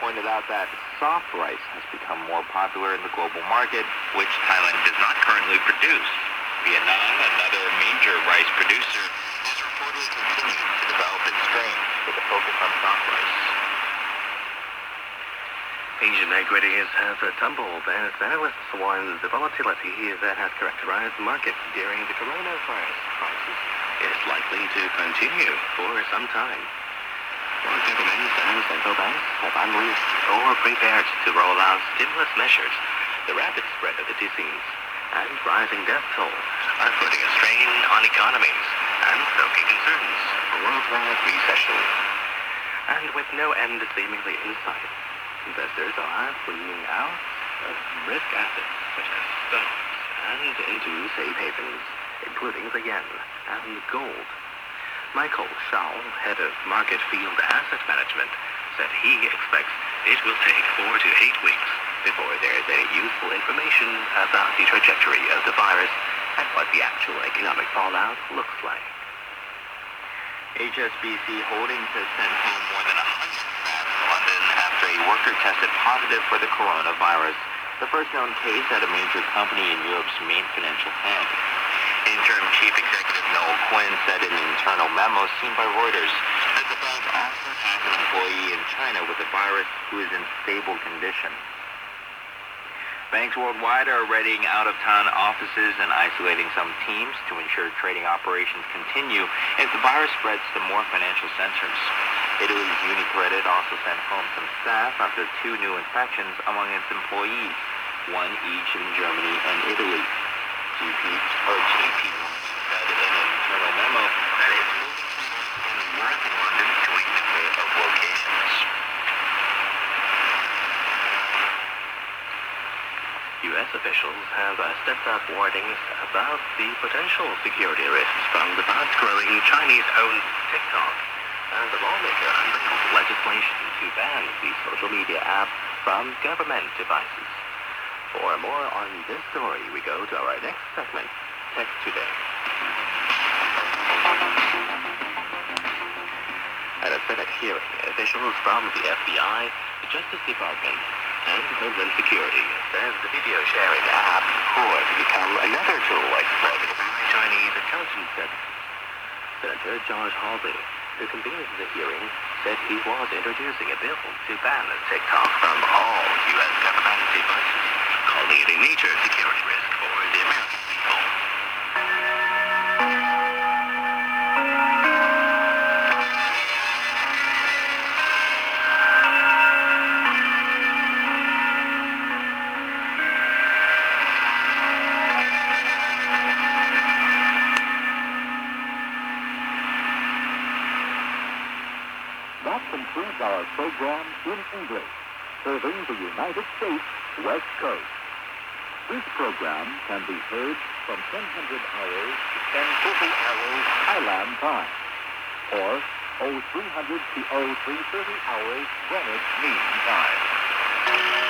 pointed out that soft rice has become more popular in the global market, which Thailand does not currently produce. Vietnam, another major rice producer, is reportedly continuing to develop its strains with a focus on soft rice. Asian equities have tumbled as analysts warn the volatility that has characterized the market during the coronavirus crisis is likely to continue for some time. More governments and central banks have unleashed or prepared to roll out stimulus measures. The rapid spread of the disease and rising death toll are putting a strain on economies and stoking concerns of a worldwide recession. And with no end seemingly in sight, investors are fleeing out of risk assets such as stocks and into safe havens, including the yen and gold. Michael Shao, head of Market Field Asset Management, said he expects it will take 4 to 8 weeks before there is any useful information about the trajectory of the virus and what the actual economic fallout looks like. HSBC Holdings has sent home more than 100 staff in London after a worker tested positive for the coronavirus, the first known case at a major company in Europe's main financial bank. Interim Chief Executive Noel Quinn said in an internal memo seen by Reuters that the bank also has an employee in China with the virus who is in stable condition. Banks worldwide are readying out-of-town offices and isolating some teams to ensure trading operations continue if the virus spreads to more financial centers. Italy's Unicredit also sent home some staff after 2 new infections among its employees, one each in Germany and Italy. GP said in an internal memo that it's moving teams in Europe and London to a number of locations. U.S. officials have stepped up warnings about the potential security risks from the fast-growing Chinese-owned TikTok, and the lawmaker unveiled legislation to ban the social media app from government devices. For more on this story, we go to our next segment, Tech Today. At a Senate hearing, officials from the FBI, the Justice Department, and Homeland Security says the video-sharing app could become another tool exploited by Chinese intelligence services. Senator George Halsey, who convened the hearing, said he was introducing a bill to ban TikTok from all U.S. government devices, calling it a major security risk for the American people. That concludes our program in English, serving the United States West Coast. This program can be heard from 1000 hours to 10:30 hours Thailand time, or 0300 to 0330 hours Greenwich Mean Time.